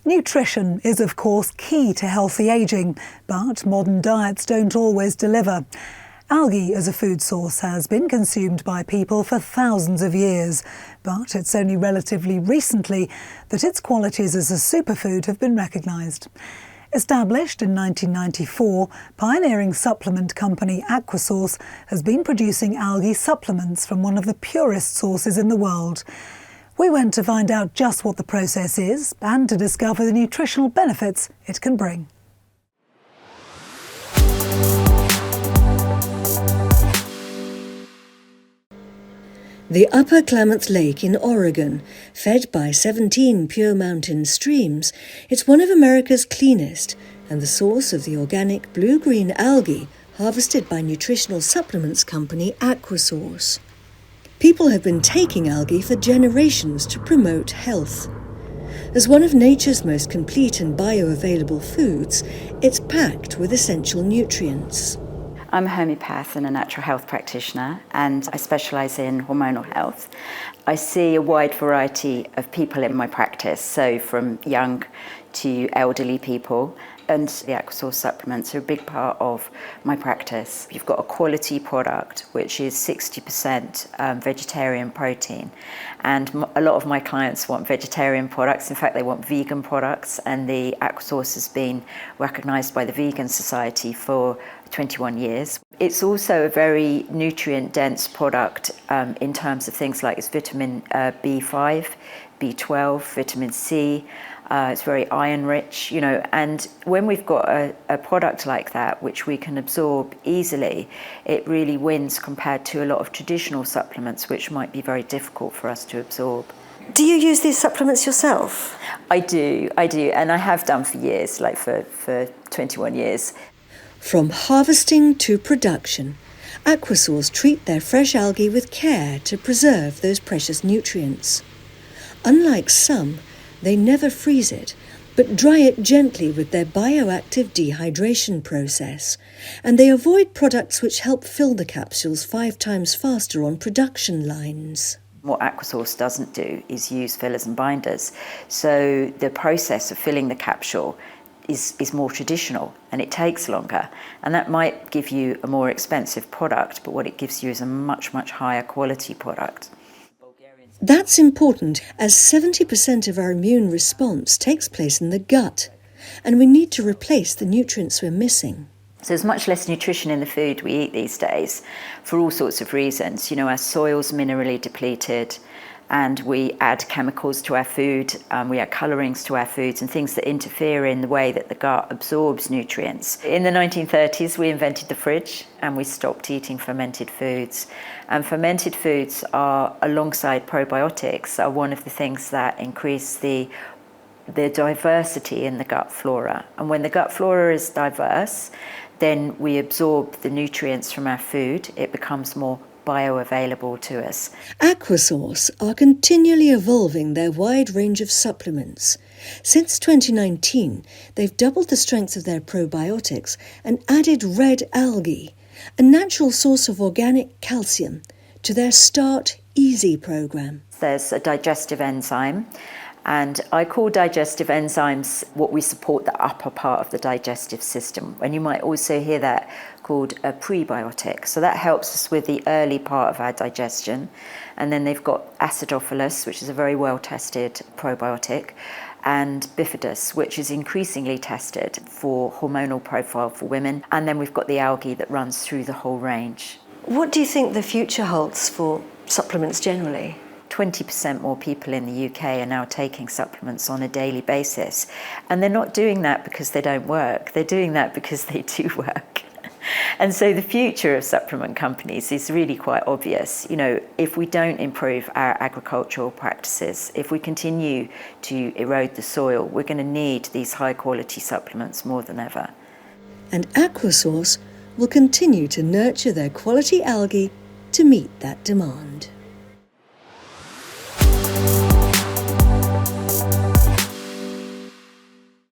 Nutrition is, of course, key to healthy ageing, but modern diets don't always deliver. Algae as a food source has been consumed by people for thousands of years, but it's only relatively recently that its qualities as a superfood have been recognised. Established in 1994, pioneering supplement company AquaSource has been producing algae supplements from one of the purest sources in the world. We went to find out just what the process is and to discover the nutritional benefits it can bring. The Upper Klamath Lake in Oregon, fed by 17 pure mountain streams, it's one of America's cleanest and the source of the organic blue-green algae harvested by nutritional supplements company AquaSource. People have been taking algae for generations to promote health. As one of nature's most complete and bioavailable foods, it's packed with essential nutrients. I'm a homeopath and a natural health practitioner, and I specialise in hormonal health. I see a wide variety of people in my practice, so from young to elderly people, and the AquaSource supplements are a big part of my practice. You've got a quality product which is 60% vegetarian protein, and a lot of my clients want vegetarian products. In fact, they want vegan products, and the AquaSource has been recognised by the Vegan Society for 21 years. It's also a very nutrient-dense product in terms of things like its vitamin B5, B12, vitamin C. It's very iron-rich, and when we've got a product like that, which we can absorb easily, it really wins compared to a lot of traditional supplements, which might be very difficult for us to absorb. Do you use these supplements yourself? I do, and I have done for years, like for 21 years. From harvesting to production, AquaSource treat their fresh algae with care to preserve those precious nutrients. Unlike some, they never freeze it, but dry it gently with their bioactive dehydration process, and they avoid products which help fill the capsules 5 times faster on production lines. What AquaSource doesn't do is use fillers and binders, so the process of filling the capsule is more traditional and it takes longer, and that might give you a more expensive product, but what it gives you is a much, much higher quality product. That's important, as 70% of our immune response takes place in the gut, and we need to replace the nutrients we're missing. So there's much less nutrition in the food we eat these days for all sorts of reasons. Our soil's minerally depleted, and we add chemicals to our food, we add colourings to our foods and things that interfere in the way that the gut absorbs nutrients. In the 1930s, we invented the fridge and we stopped eating fermented foods. And fermented foods are, alongside probiotics, are one of the things that increase the diversity in the gut flora. And when the gut flora is diverse, then we absorb the nutrients from our food. It becomes more bioavailable to us. AquaSource are continually evolving their wide range of supplements. Since 2019, they've doubled the strength of their probiotics and added red algae, a natural source of organic calcium, to their Start Easy program. There's a digestive enzyme, and I call digestive enzymes what we support the upper part of the digestive system. And you might also hear that called a prebiotic. So that helps us with the early part of our digestion. And then they've got acidophilus, which is a very well-tested probiotic, and bifidus, which is increasingly tested for hormonal profile for women. And then we've got the algae that runs through the whole range. What do you think the future holds for supplements generally? 20% more people in the UK are now taking supplements on a daily basis. And they're not doing that because they don't work. They're doing that because they do work. And so the future of supplement companies is really quite obvious. If we don't improve our agricultural practices, if we continue to erode the soil, we're going to need these high quality supplements more than ever. And AquaSource will continue to nurture their quality algae to meet that demand.